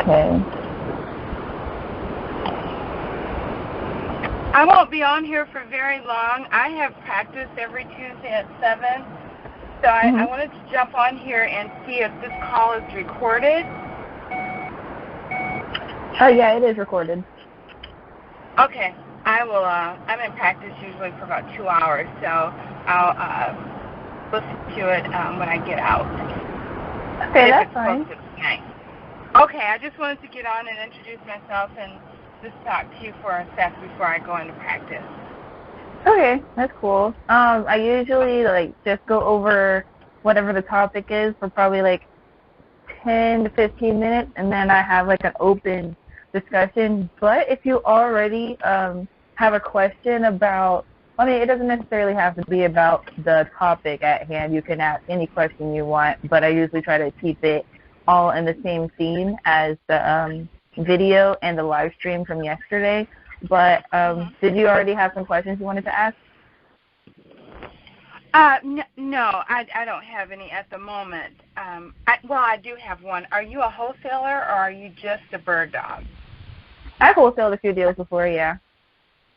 Okay. I won't be on here for very long. I have practice every Tuesday at 7. So I wanted to jump on here and see if this call is recorded. Oh, yeah, it is recorded. Okay. I will, I'm in practice usually for about 2 hours, so I'll listen to it when I get out. Okay, that's fine. Okay, I just wanted to get on and introduce myself and just talk to you for a sec before I go into practice. Okay, that's cool. I usually just go over whatever the topic is for probably 10 to 15 minutes, and then I have an open discussion. But if you already have a question about, it doesn't necessarily have to be about the topic at hand. You can ask any question you want, but I usually try to keep it all in the same theme as the video and the live stream from yesterday. But did you already have some questions you wanted to ask? No, I don't have any at the moment. I do have one. Are you a wholesaler or are you just a bird dog? I've wholesaled a few deals before, yeah.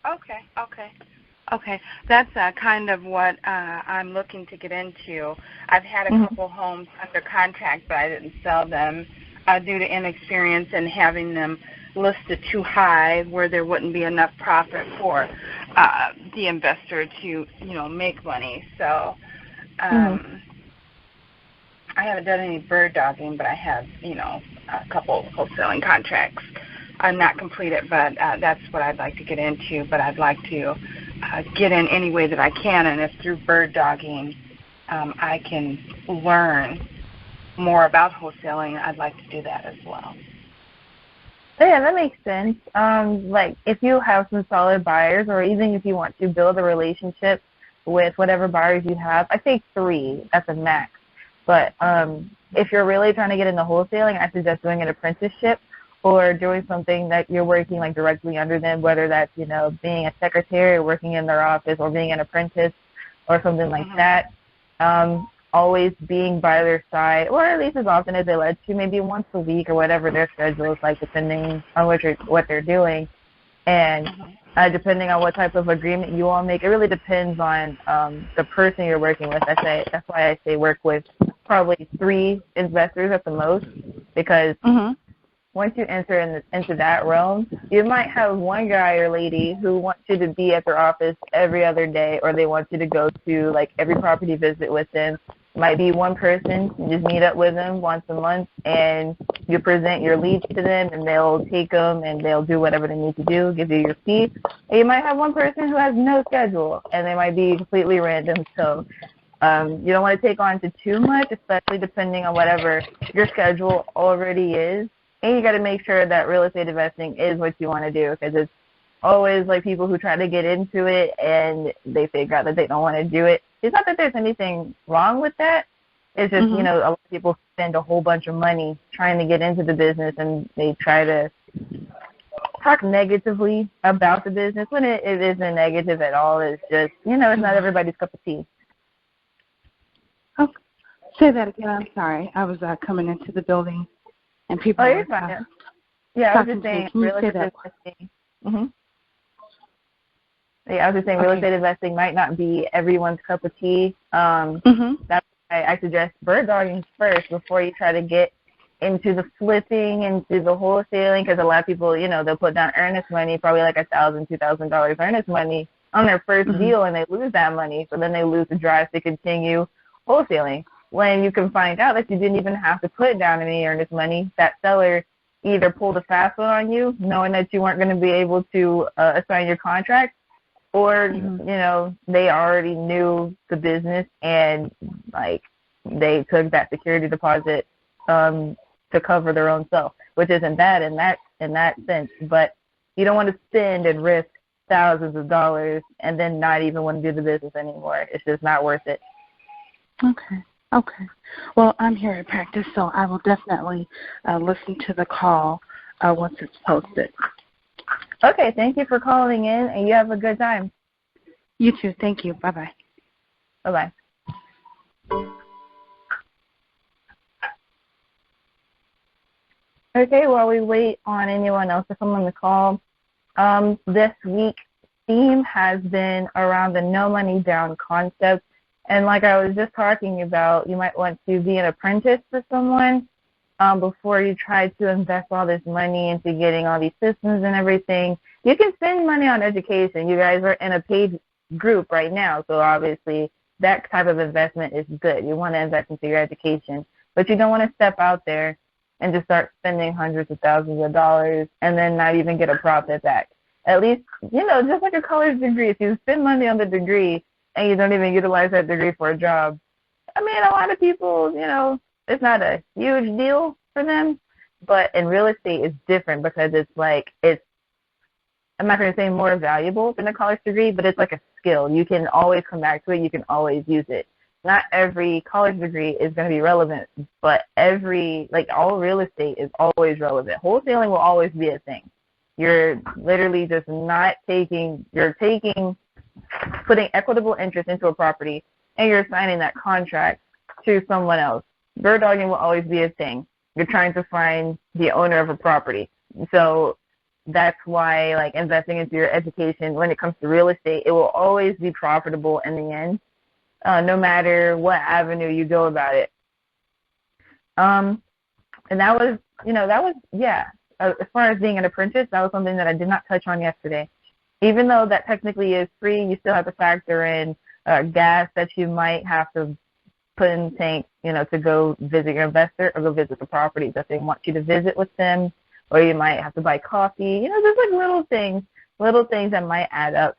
Okay. That's kind of what I'm looking to get into. I've had a couple homes under contract, but I didn't sell them due to inexperience and having them listed too high where there wouldn't be enough profit for the investor to, make money. So I haven't done any bird dogging, but I have, a couple of wholesaling contracts. I'm not completed, but that's what I'd like to get into. But I'd like to get in any way that I can, and if through bird dogging I can learn more about wholesaling, I'd like to do that as well. Yeah, that makes sense. If you have some solid buyers, or even if you want to build a relationship with whatever buyers you have, I think 3, that's a max. But if you're really trying to get into wholesaling, I suggest doing an apprenticeship or doing something that you're working directly under them, whether that's, being a secretary or working in their office or being an apprentice or something like that. Always being by their side, or at least as often as they let you, maybe once a week or whatever their schedule is like, depending on what they're doing. And depending on what type of agreement you all make, it really depends on the person you're working with. That's why I say work with probably 3 investors at the most, because once you enter into that realm, you might have one guy or lady who wants you to be at their office every other day, or they want you to go to every property visit with them. Might be one person, you just meet up with them once a month, and you present your leads to them, and they'll take them, and they'll do whatever they need to do, give you your fee. And you might have one person who has no schedule, and they might be completely random. So you don't want to take on to too much, especially depending on whatever your schedule already is. And you got to make sure that real estate investing is what you want to do, because it's always people who try to get into it and they figure out that they don't want to do it. It's not that there's anything wrong with that. It's just, a lot of people spend a whole bunch of money trying to get into the business, and they try to talk negatively about the business when it isn't negative at all. It's just, it's not everybody's cup of tea. Okay. Say that again. I'm sorry. I was coming into the building. And people you're fine. Yeah, I was just saying real estate investing. Yeah, I was just saying real estate investing might not be everyone's cup of tea. That's why I suggest bird dogging first before you try to get into the flipping, into the wholesaling, because a lot of people, they'll put down earnest money, probably $1,000, $2,000 earnest money on their first deal, and they lose that money. So then they lose the drive to continue wholesaling. When you can find out that you didn't even have to put down any earnest money, that seller either pulled a fast one on you, knowing that you weren't going to be able to assign your contract, or, they already knew the business and, they took that security deposit to cover their own self, which isn't bad in that sense. But you don't want to spend and risk thousands of dollars and then not even want to do the business anymore. It's just not worth it. Okay. Well, I'm here at practice, so I will definitely listen to the call once it's posted. Okay. Thank you for calling in, and you have a good time. You too. Thank you. Bye-bye. Bye-bye. Okay, while we wait on anyone else to come on the call, this week theme has been around the no money down concept. And like I was just talking about, you might want to be an apprentice for someone before you try to invest all this money into getting all these systems and everything. You can spend money on education. You guys are in a paid group right now, so obviously that type of investment is good. You want to invest into your education, but you don't want to step out there and just start spending hundreds of thousands of dollars and then not even get a profit back. At least, just like a college degree, if you spend money on the degree and you don't even utilize that degree for a job, I mean, a lot of people, it's not a huge deal for them, but in real estate it's different because I'm not going to say more valuable than a college degree, but it's like a skill. You can always come back to it. You can always use it. Not every college degree is going to be relevant, but all real estate is always relevant. Wholesaling will always be a thing. You're literally just putting equitable interest into a property, and you're assigning that contract to someone else. Bird dogging will always be a thing. You're trying to find the owner of a property. So that's why, investing into your education, when it comes to real estate, it will always be profitable in the end, no matter what avenue you go about it. And that was, as far as being an apprentice, that was something that I did not touch on yesterday. Even though that technically is free, you still have to factor in gas that you might have to put in the tank, to go visit your investor or go visit the property that they want you to visit with them, or you might have to buy coffee, just little things that might add up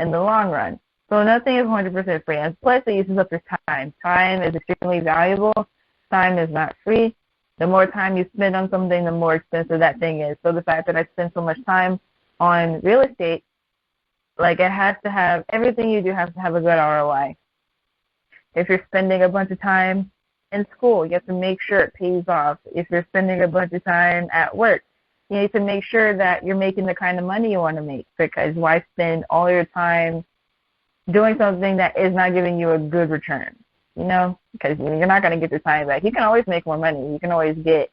in the long run. So nothing is 100% free. And plus, it uses up your time. Time is extremely valuable. Time is not free. The more time you spend on something, the more expensive that thing is. So the fact that I spend so much time on real estate, it has to have, everything you do has to have a good ROI. If you're spending a bunch of time in school, you have to make sure it pays off. If you're spending a bunch of time at work, you need to make sure that you're making the kind of money you want to make, because why spend all your time doing something that is not giving you a good return, because you're not going to get your time back. You can always make more money. You can always get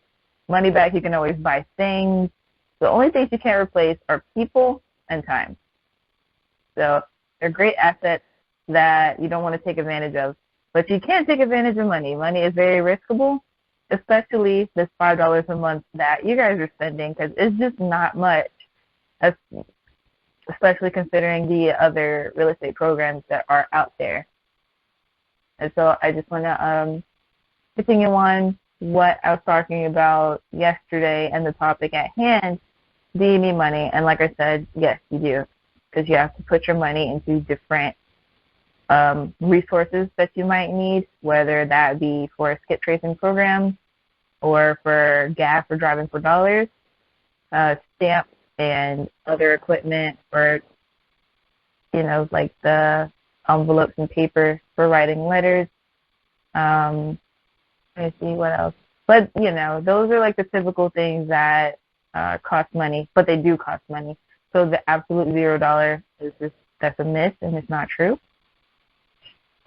money back. You can always buy things. The only things you can't replace are people and time. So they're great assets that you don't want to take advantage of. But you can't take advantage of money. Money is very riskable, especially this $5 a month that you guys are spending, because it's just not much, especially considering the other real estate programs that are out there. And so I just want to continue on what I was talking about yesterday and the topic at hand. Do you need money? And like I said, yes, you do, because you have to put your money into different resources that you might need, whether that be for a skip tracing program or for gas or driving for dollars, stamps and other equipment, or the envelopes and paper for writing letters. Let me see what else. But those are the typical things that cost money, but they do cost money. So the absolute $0 that's a myth, and it's not true.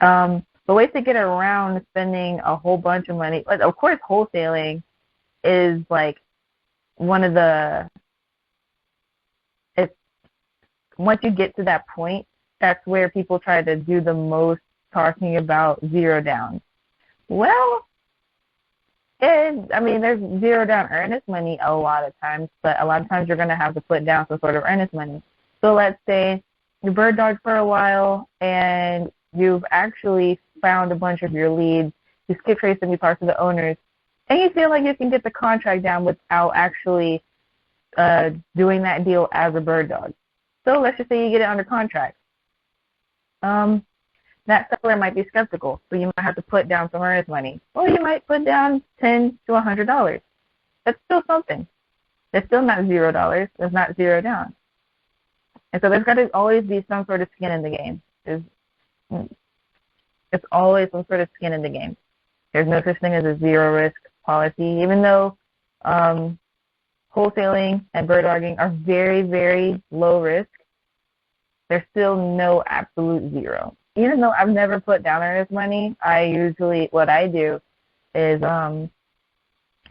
The ways to get around spending a whole bunch of money, of course, wholesaling is one of once you get to that point, that's where people try to do the most talking about zero down. Well, there's zero down earnest money a lot of times, but a lot of times you're going to have to put down some sort of earnest money. So let's say you bird dog for a while and you've actually found a bunch of your leads, you skip trace them, you talk to the owners, and you feel like you can get the contract down without actually doing that deal as a bird dog. So let's just say you get it under contract. That seller might be skeptical, so you might have to put down some earnest money. Or you might put down $10 to $100. That's still something. It's still not $0. It's not zero down. And so there's got to always be some sort of skin in the game. It's always some sort of skin in the game. There's no such thing as a zero risk policy, even though wholesaling and bird dogging are very, very low risk. There's still no absolute zero. Even though I've never put down earnest money, what I do is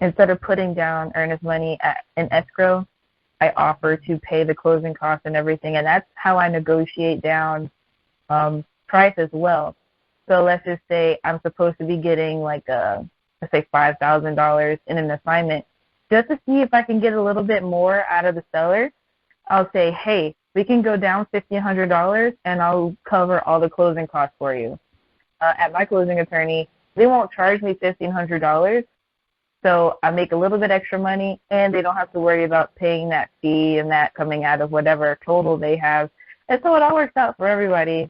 instead of putting down earnest money in escrow, I offer to pay the closing costs and everything, and that's how I negotiate down price as well. So let's just say I'm supposed to be getting like let's say $5,000 in an assignment. Just to see if I can get a little bit more out of the seller, I'll say, hey, we can go down $1,500 and I'll cover all the closing costs for you. At my closing attorney, they won't charge me $1,500, so I make a little bit extra money, and they don't have to worry about paying that fee and that coming out of whatever total they have. And so it all works out for everybody.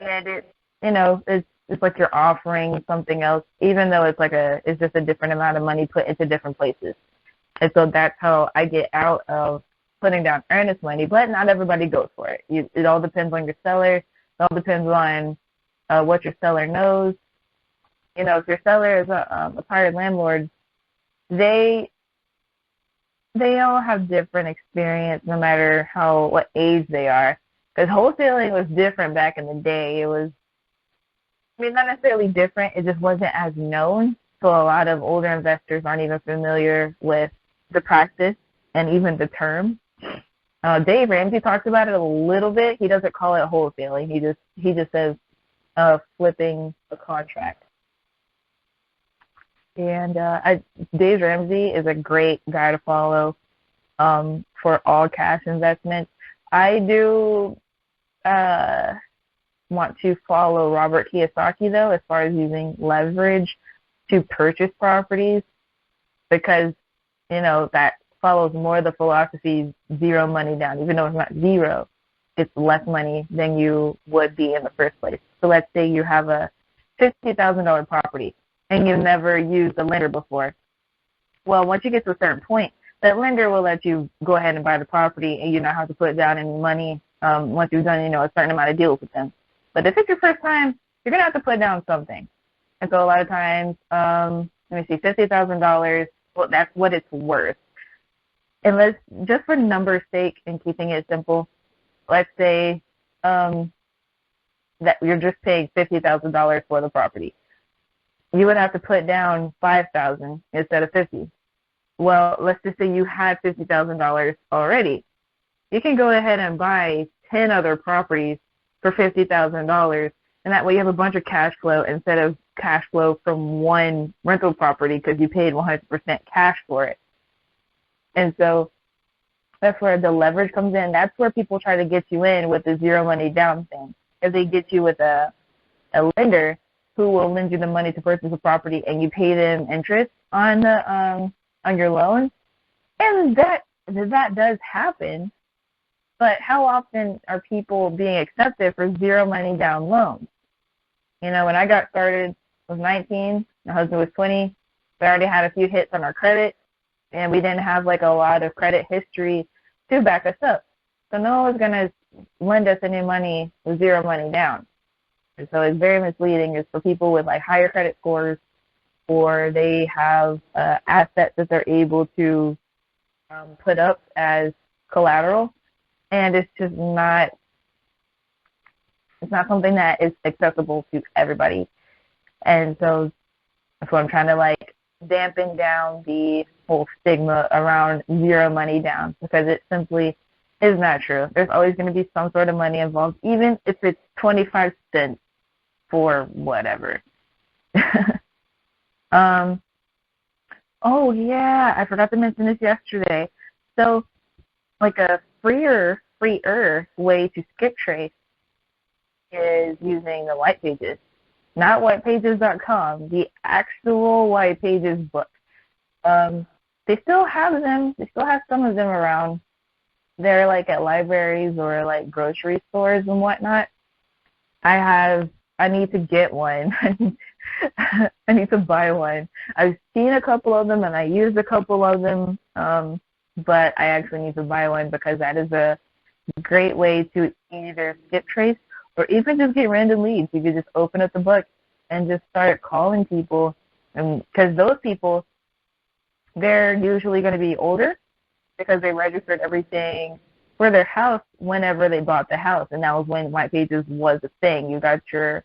And it's like you're offering something else, even though it's just a different amount of money put into different places. And so that's how I get out of putting down earnest money. But not everybody goes for it. It all depends on your seller. It all depends on what your seller knows. If your seller is a prior landlord, they all have different experience no matter what age they are. Because wholesaling was different back in the day. It was, not necessarily different. It just wasn't as known. So a lot of older investors aren't even familiar with the practice and even the term. Dave Ramsey talks about it a little bit. He doesn't call it wholesaling. He just says flipping a contract. And Dave Ramsey is a great guy to follow for all cash investments. I do want to follow Robert Kiyosaki, though, as far as using leverage to purchase properties, because, that follows more the philosophy zero money down. Even though it's not zero, it's less money than you would be in the first place. So let's say you have a $50,000 property and you've never used a lender before. Well, once you get to a certain point, that lender will let you go ahead and buy the property, and you don't have to put down any money once you've done, a certain amount of deals with them. But if it's your first time, you're going to have to put down something. And so a lot of times, $50,000, well, that's what it's worth. And just for number's sake and keeping it simple, let's say that you're just paying $50,000 for the property. You would have to put down $5,000 instead of $50,000. Well, let's just say you had $50,000 already. You can go ahead and buy 10 other properties for $50,000, and that way you have a bunch of cash flow instead of cash flow from one rental property because you paid 100% cash for it. And so that's where the leverage comes in. That's where people try to get you in with the zero money down thing. If they get you with a lender who will lend you the money to purchase a property, and you pay them interest on your loan, and that does happen. But how often are people being accepted for zero money down loans? When I got started, I was 19, my husband was 20. We already had a few hits on our credit, and we didn't have a lot of credit history to back us up. So no one was going to lend us any money with zero money down. And so it's very misleading. It's for people with higher credit scores, or they have assets that they're able to put up as collateral, and it's just not something that is accessible to everybody. And so that's what I'm trying to dampen down the whole stigma around zero money down, because it simply is not true. There's always going to be some sort of money involved, even if it's 25 cents for whatever. Oh, yeah, I forgot to mention this yesterday. So, a freer way to skip trace is using the white pages. Not whitepages.com, the actual white pages book. They still have them. They still have some of them around. They're at libraries or grocery stores and whatnot. I need to get one. I need to buy one. I've seen a couple of them and I used a couple of them, but I actually need to buy one, because that is a great way to either skip trace or even just get random leads. You could just open up the book and just start calling people, and because those people, they're usually going to be older because they registered everything for their house whenever they bought the house, and that was when White Pages was a thing. You got your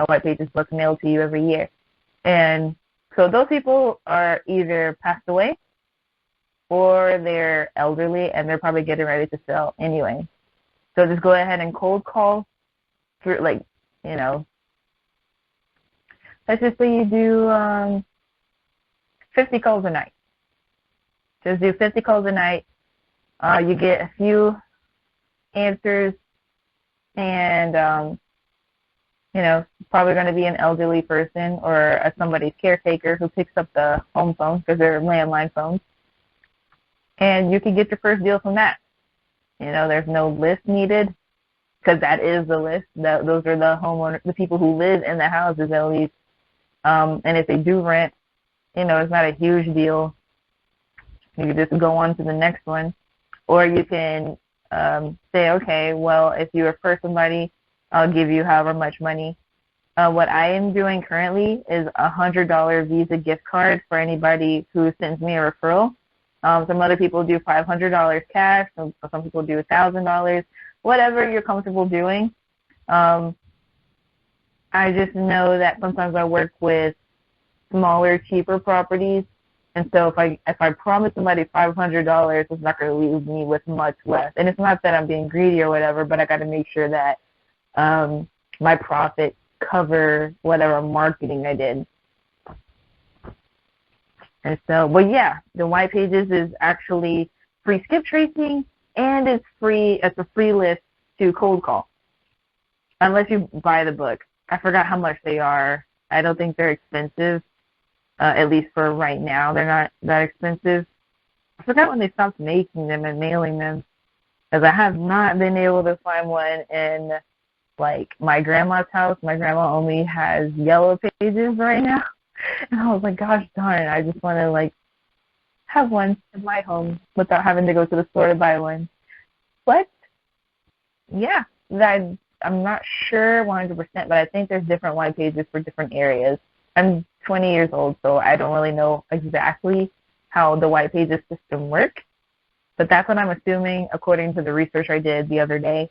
White Pages book mailed to you every year. And So those people are either passed away or they're elderly and they're probably getting ready to sell anyway. So just go ahead and cold call through, like, you know, let's just say you do 50 calls a night. Just do 50 calls a night. You get a few answers, and you know, probably going to be an elderly person or somebody's caretaker who picks up the home phone because they're landline phones. And you can get your first deal from that. You know, there's no list needed because that is the list. Those are the homeowners, the people who live in the houses at least. And if they do rent, you know, it's not a huge deal. You can just go on to the next one. Or you can say, okay, well, if you refer somebody, I'll give you however much money. What I am doing currently is a $100 Visa gift card for anybody who sends me a referral. Some other people do $500 cash. Some people do $1,000. Whatever you're comfortable doing. I just know that sometimes I work with smaller, cheaper properties. And so if I promise somebody $500, it's not going to leave me with much less. And it's not that I'm being greedy or whatever, but I got to make sure that my profits cover whatever marketing I did. And so, but yeah, the white pages is actually free skip tracing, and it's free. It's a free list to cold call, unless you buy the book. I forgot how much they are. I don't think they're expensive. At least for right now, they're not that expensive. I forgot when they stopped making them and mailing them, because I have not been able to find one in, like, my grandma's house. My grandma only has yellow pages right now. And I was like, gosh darn, I just want to, like, have one in my home without having to go to the store to buy one. But, yeah, I'm not sure 100%, but I think there's different white pages for different areas. I'm 20 years old, so I don't really know exactly how the white pages system works, but that's what I'm assuming according to the research I did the other day.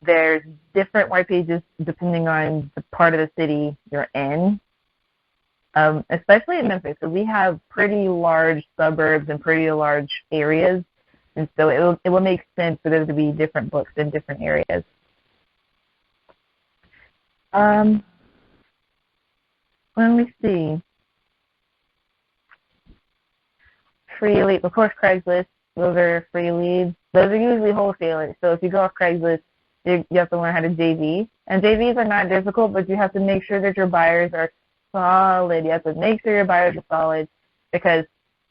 There's different white pages depending on the part of the city you're in, especially in Memphis, because we have pretty large suburbs and pretty large areas, and so it will make sense for there to be different books in different areas. Let me see. Free lead, of course, Craigslist. Those are free leads. Those are usually wholesalers. So if you go off Craigslist, you have to learn how to JV. And JVs are not difficult, but you have to make sure that your buyers are solid. You have to make sure your buyers are solid, because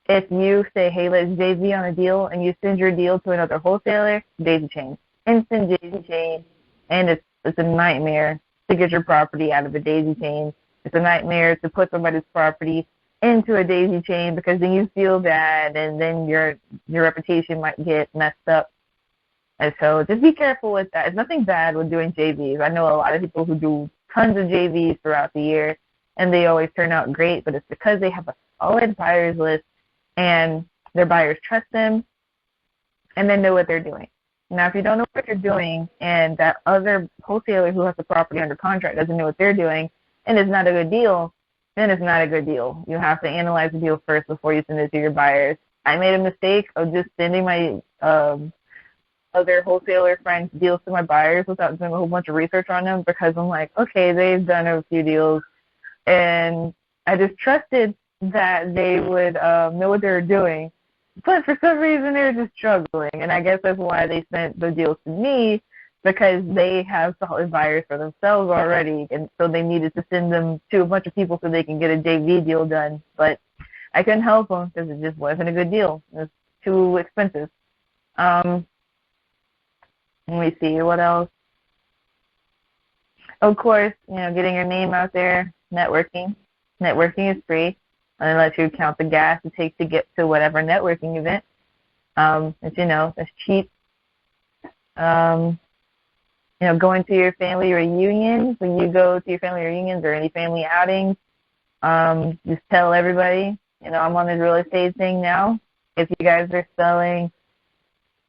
if you say, hey, let's JV on a deal, and you send your deal to another wholesaler, daisy chain. Instant daisy chain. And it's a nightmare to get your property out of a daisy chain. It's a nightmare to put somebody's property into a daisy chain, because then you feel bad, and then your reputation might get messed up. And so just be careful with that. There's nothing bad with doing JVs. I know a lot of people who do tons of JVs throughout the year, and they always turn out great, but it's because they have a solid buyers list, and their buyers trust them, and they know what they're doing. Now, if you don't know what you're doing, and that other wholesaler who has the property under contract doesn't know what they're doing, and it's not a good deal, then it's not a good deal. You have to analyze the deal first before you send it to your buyers. I made a mistake of just sending my other wholesaler friends' deals to my buyers without doing a whole bunch of research on them, because I'm like, okay, they've done a few deals, and I just trusted that they would know what they were doing. But for some reason, they were just struggling, and I guess that's why they sent the deals to me, because they have solid buyers for themselves already, and so they needed to send them to a bunch of people so they can get a JV deal done. But I couldn't help them because it just wasn't a good deal. It was too expensive. Let me see, what else? Of course, getting your name out there, networking. Networking is free, and it lets you count the gas it takes to get to whatever networking event. That's cheap. Going to your family reunions, when you go to your family reunions or any family outings, just tell everybody, I'm on this real estate thing now. If you guys are selling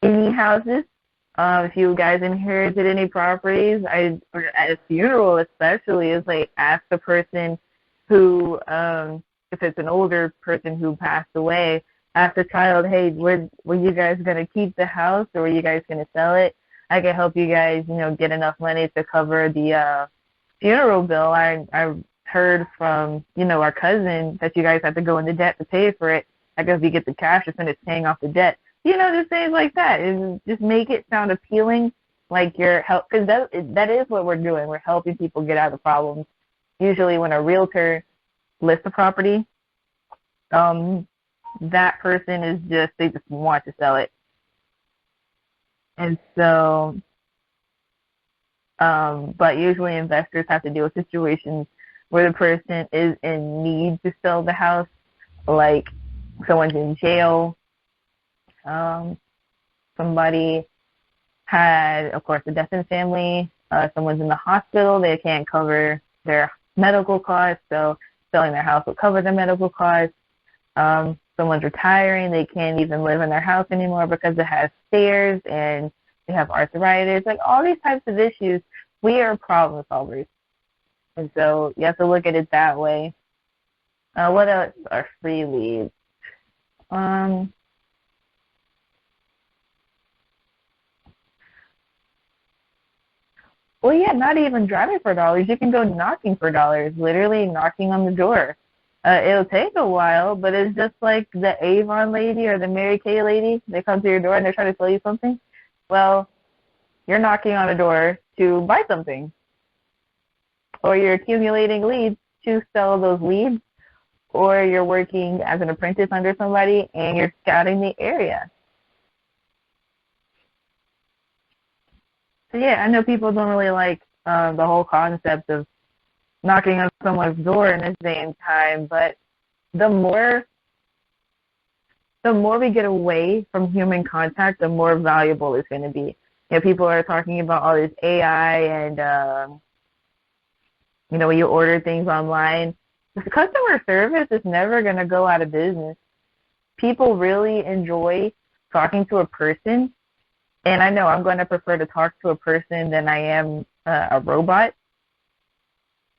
any houses, if you guys inherited any properties, or at a funeral especially, it's like ask the person who, if it's an older person who passed away, ask the child, hey, were you guys going to keep the house or were you guys going to sell it? I can help you guys, get enough money to cover the funeral bill. I heard from, our cousin that you guys have to go into debt to pay for it. I guess if you get the cash, it's paying off the debt. Just things like that. Just make it sound appealing, like you're help, because that is what we're doing. We're helping people get out of problems. Usually when a realtor lists a property, that person they just want to sell it. And so, but usually investors have to deal with situations where the person is in need to sell the house, like someone's in jail, somebody had, of course, a death in the family, someone's in the hospital, they can't cover their medical costs, so selling their house will cover their medical costs. Someone's retiring, they can't even live in their house anymore because it has stairs and they have arthritis, like all these types of issues. We are problem solvers. And so you have to look at it that way. What else are free leads? Well, yeah, not even driving for dollars. You can go knocking for dollars, literally knocking on the door. It'll take a while, but it's just like the Avon lady or the Mary Kay lady. They come to your door and they're trying to sell you something. Well, you're knocking on a door to buy something. Or you're accumulating leads to sell those leads. Or you're working as an apprentice under somebody and you're scouting the area. So, yeah, I know people don't really like the whole concept of knocking on someone's door in this day and time, but the more we get away from human contact, the more valuable it's going to be. People are talking about all this AI and, when you order things online, the customer service is never going to go out of business. People really enjoy talking to a person, and I know I'm going to prefer to talk to a person than I am a robot.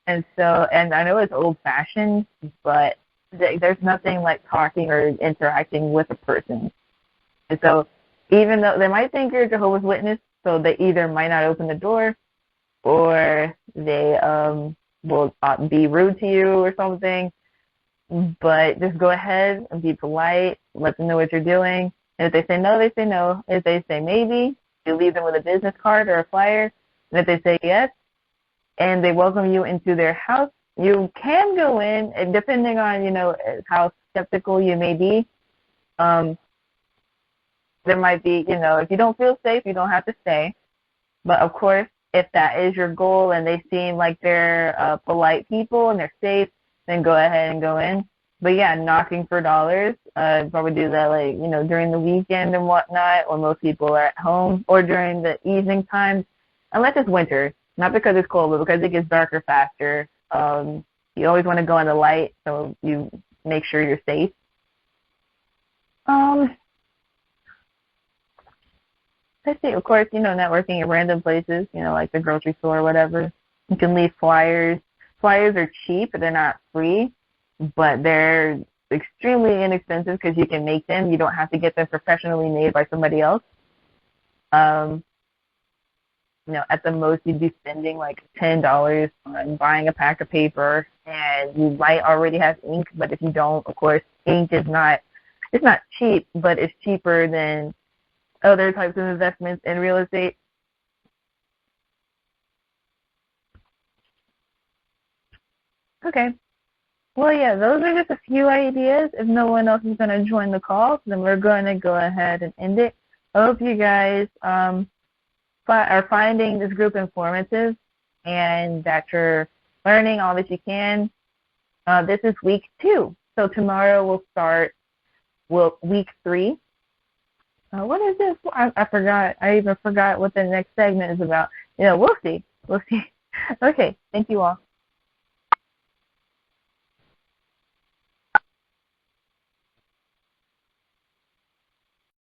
And so, and I know it's old-fashioned, but there's nothing like talking or interacting with a person. And so even though they might think you're a Jehovah's Witness, so they either might not open the door or they will be rude to you or something, but just go ahead and be polite, let them know what you're doing. And if they say no, they say no. If they say maybe, you leave them with a business card or a flyer. And if they say yes, and they welcome you into their house, you can go in, and depending on, how skeptical you may be. There might be, if you don't feel safe, you don't have to stay. But, of course, if that is your goal and they seem like they're polite people and they're safe, then go ahead and go in. But, yeah, knocking for dollars, probably do that, during the weekend and whatnot, when most people are at home, or during the evening times, unless it's winter. Not because it's cold, but because it gets darker faster. You always want to go in the light, so you make sure you're safe. Let's see, of course, networking at random places, like the grocery store or whatever. You can leave flyers. Flyers are cheap, they're not free, but they're extremely inexpensive because you can make them. You don't have to get them professionally made by somebody else. At the most you'd be spending like $10 on buying a pack of paper, and you might already have ink, but if you don't, of course, ink is not cheap, but it's cheaper than other types of investments in real estate. Okay. Well, yeah, those are just a few ideas. If no one else is going to join the call, then we're going to go ahead and end it. I hope you guys are finding this group informative and that you're learning all that you can. This is week 2. So tomorrow we'll start week 3. What is this? I forgot. I even forgot what the next segment is about. We'll see. Okay. Thank you all.